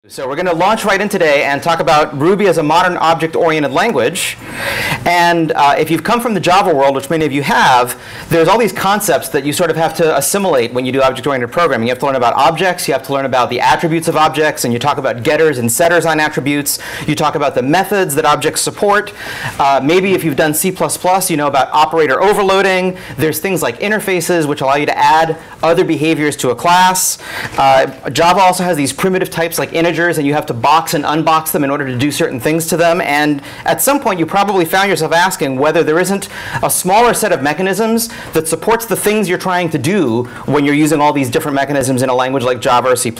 So we're going to launch right in today and talk about Ruby as a modern object-oriented language. And if you've come from the Java world, which many of you have, there's all these concepts that you sort of have to assimilate when you do object-oriented programming. You have to learn about objects, you have to learn about the attributes of objects, and you talk about getters and setters on attributes. You talk about the methods that objects support. Maybe if you've done C++, you know about operator overloading. There's things like interfaces, which allow you to add other behaviors to a class. Java also has these primitive types like integers, and you have to box and unbox them in order to do certain things to them. And at some point, you probably found yourself asking whether there isn't a smaller set of mechanisms that supports the things you're trying to do when you're using all these different mechanisms in a language like Java or C++.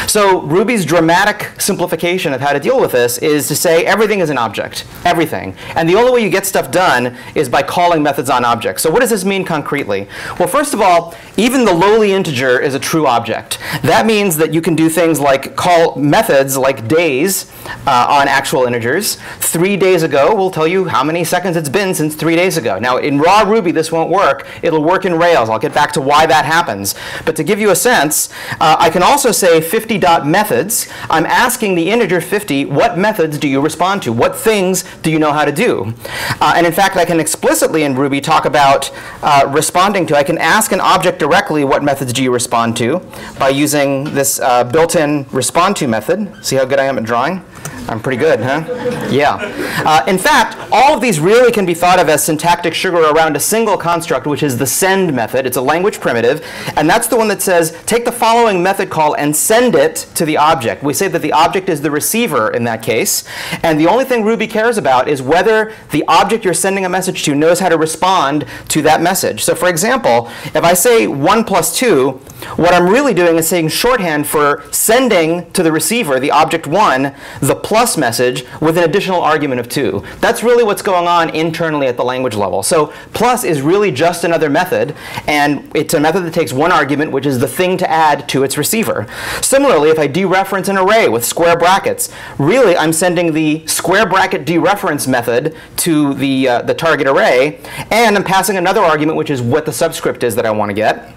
So Ruby's dramatic simplification of how to deal with this is to say everything is an object, everything. And the only way you get stuff done is by calling methods on objects. So what does this mean concretely? Well, first of all, even the lowly integer is a true object. That means that you can do things like call methods like days on actual integers. 3 days ago will tell you how many seconds it's been since 3 days ago. Now, in raw Ruby, this won't work. It'll work in Rails. I'll get back to why that happens. But to give you a sense, I can also say 50.methods. I'm asking the integer 50, what methods do you respond to? What things do you know how to do? And in fact, I can explicitly in Ruby talk about responding to. I can ask an object directly, what methods do you respond to, by using this built-in respond to method. See how good I am at drawing? I'm pretty good, huh? Yeah. In fact, all of these really can be thought of as syntactic sugar around a single construct, which is the send method. It's a language primitive. And that's the one that says, take the following method call and send it to the object. We say that the object is the receiver in that case. And the only thing Ruby cares about is whether the object you're sending a message to knows how to respond to that message. So for example, if I say 1 plus 2, what I'm really doing is saying shorthand for sending to the receiver, the object 1, the plus message with an additional argument of 2. That's really what's going on internally at the language level. So plus is really just another method, and it's a method that takes one argument, which is the thing to add to its receiver. Similarly, if I dereference an array with square brackets, really I'm sending the square bracket dereference method to the target array, and I'm passing another argument, which is what the subscript is that I want to get.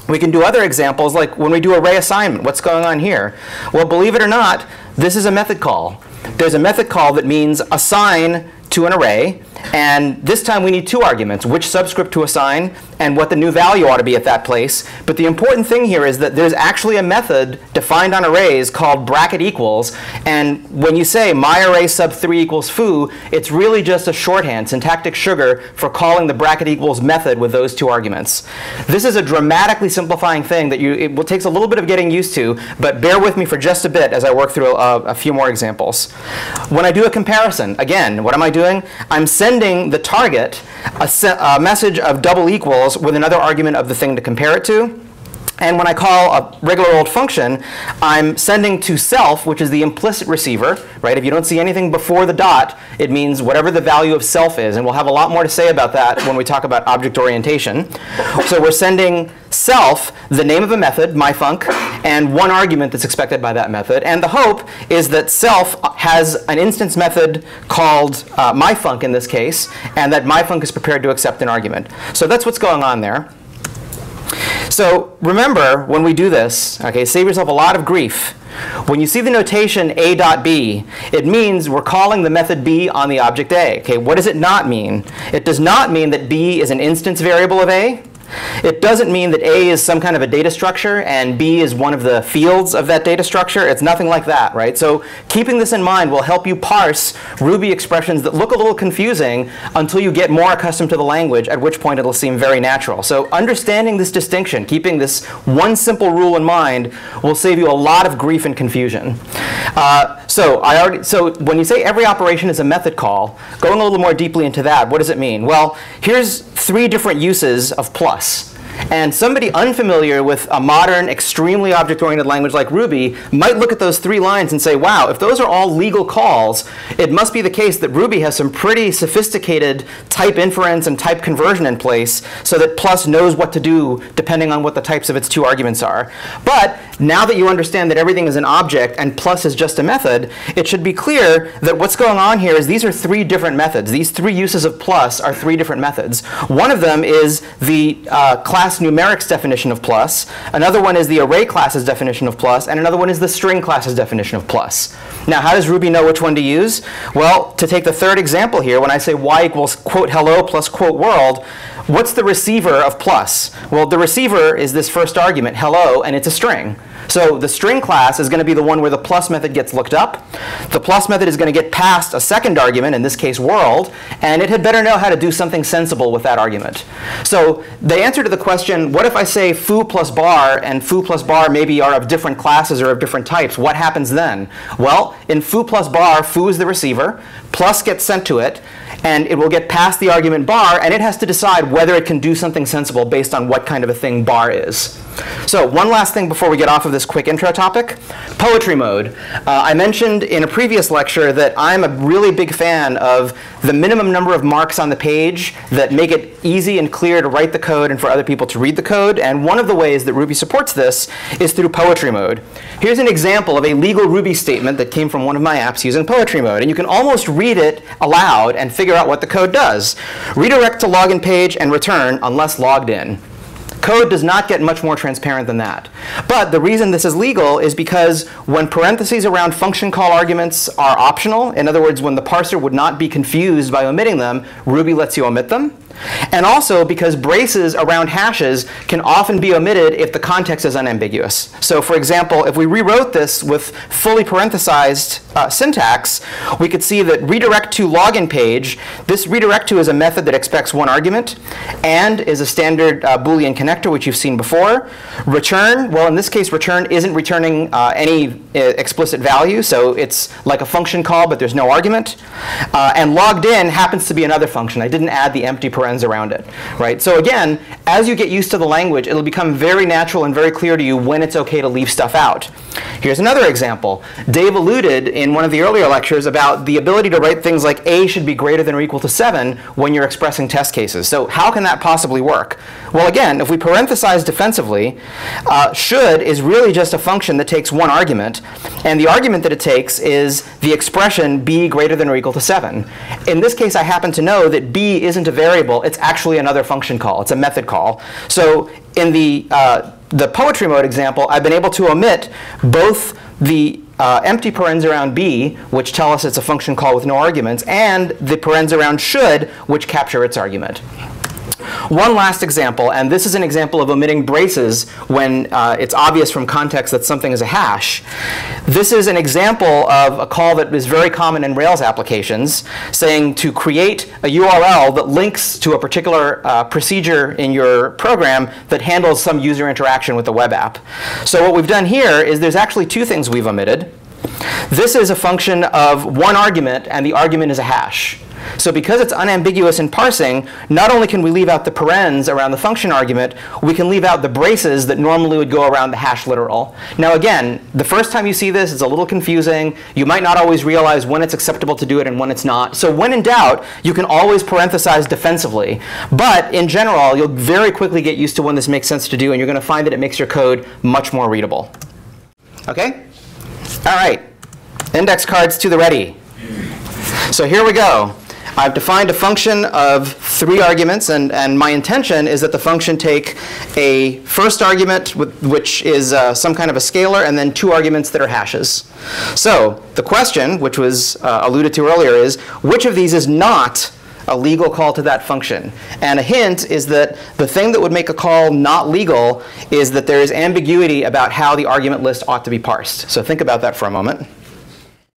We can do other examples, like when we do array assignment. What's going on here? Well, believe it or not, this is a method call. There's a method call that means assign to an array. And this time we need two arguments, which subscript to assign and what the new value ought to be at that place. But the important thing here is that there's actually a method defined on arrays called bracket equals. And when you say my array sub 3 equals foo, it's really just a shorthand, syntactic sugar, for calling the bracket equals method with those two arguments. This is a dramatically simplifying thing that it takes a little bit of getting used to, but bear with me for just a bit as I work through a few more examples. When I do a comparison, again, what am I doing? I'm sending the target a message of double equals with another argument of the thing to compare it to. And when I call a regular old function, I'm sending to self, which is the implicit receiver, right? If you don't see anything before the dot, it means whatever the value of self is. And we'll have a lot more to say about that when we talk about object orientation. So we're sending self the name of a method, myfunc, and one argument that's expected by that method. And the hope is that self has an instance method called myfunc in this case, and that myfunc is prepared to accept an argument. So that's what's going on there. So remember, when we do this, okay, save yourself a lot of grief. When you see the notation a.b, it means we're calling the method b on the object a. Okay, what does it not mean? It does not mean that b is an instance variable of a. It doesn't mean that A is some kind of a data structure and B is one of the fields of that data structure. It's nothing like that, right? So keeping this in mind will help you parse Ruby expressions that look a little confusing until you get more accustomed to the language, at which point it'll seem very natural. So understanding this distinction, keeping this one simple rule in mind, will save you a lot of grief and confusion. So when you say every operation is a method call, going a little more deeply into that, what does it mean? Well, here's 3 different uses of plus. And somebody unfamiliar with a modern, extremely object-oriented language like Ruby might look at those 3 lines and say, wow, if those are all legal calls, it must be the case that Ruby has some pretty sophisticated type inference and type conversion in place so that plus knows what to do depending on what the types of its 2 arguments are. But now that you understand that everything is an object and plus is just a method, it should be clear that what's going on here is these are 3 different methods. These 3 uses of plus are 3 different methods. One of them is the class class numerics definition of plus, another one is the array class's definition of plus, and another one is the string class's definition of plus. Now, how does Ruby know which one to use? Well, to take the third example here, when I say y equals quote hello plus quote world, what's the receiver of plus? Well, the receiver is this first argument, hello, and it's a string. So the string class is going to be the one where the plus method gets looked up. The plus method is going to get passed a second argument, in this case world, and it had better know how to do something sensible with that argument. So the answer to the question, what if I say foo plus bar, and foo plus bar maybe are of different classes or of different types, what happens then? Well, in foo plus bar, foo is the receiver, plus gets sent to it, and it will get past the argument bar, and it has to decide whether it can do something sensible based on what kind of a thing bar is. So one last thing before we get off of this quick intro topic, poetry mode. I mentioned in a previous lecture that I'm a really big fan of the minimum number of marks on the page that make it easy and clear to write the code and for other people to read the code. And one of the ways that Ruby supports this is through poetry mode. Here's an example of a legal Ruby statement that came from one of my apps using poetry mode. And you can almost read it aloud and figure out what the code does. Redirect to login page and return unless logged in. Code does not get much more transparent than that. But the reason this is legal is because when parentheses around function call arguments are optional, in other words, when the parser would not be confused by omitting them, Ruby lets you omit them. And also because braces around hashes can often be omitted if the context is unambiguous. So for example, if we rewrote this with fully parenthesized syntax, we could see that redirect to login page, this redirect to is a method that expects one argument, and is a standard Boolean connector, which you've seen before. Return, well, in this case, return isn't returning any explicit value, so it's like a function call, but there's no argument. And logged in happens to be another function. I didn't add the empty parens around it, right? So again, as you get used to the language, it'll become very natural and very clear to you when it's OK to leave stuff out. Here's another example. Dave alluded in one of the earlier lectures about the ability to write things like a should be greater than or equal to 7 when you're expressing test cases. So how can that possibly work? Well, again, if we parenthesize defensively, should is really just a function that takes one argument. And the argument that it takes is the expression b greater than or equal to 7. In this case, I happen to know that b isn't a variable. It's actually another function call. It's a method call. So in the poetry mode example, I've been able to omit both the empty parens around b, which tell us it's a function call with no arguments, and the parens around should, which capture its argument. One last example, and this is an example of omitting braces when it's obvious from context that something is a hash. This is an example of a call that is very common in Rails applications, saying to create a URL that links to a particular procedure in your program that handles some user interaction with the web app. So what we've done here is there's actually two things we've omitted. This is a function of one argument, and the argument is a hash. So because it's unambiguous in parsing, not only can we leave out the parens around the function argument, we can leave out the braces that normally would go around the hash literal. Now again, the first time you see this, it's a little confusing. You might not always realize when it's acceptable to do it and when it's not. So when in doubt, you can always parenthesize defensively. But in general, you'll very quickly get used to when this makes sense to do, and you're going to find that it makes your code much more readable. OK? All right. Index cards to the ready. So here we go. I've defined a function of 3 arguments, and my intention is that the function take a first argument, which is some kind of a scalar, and then 2 arguments that are hashes. So the question, which was alluded to earlier, is which of these is not a legal call to that function? And a hint is that the thing that would make a call not legal is that there is ambiguity about how the argument list ought to be parsed. So think about that for a moment.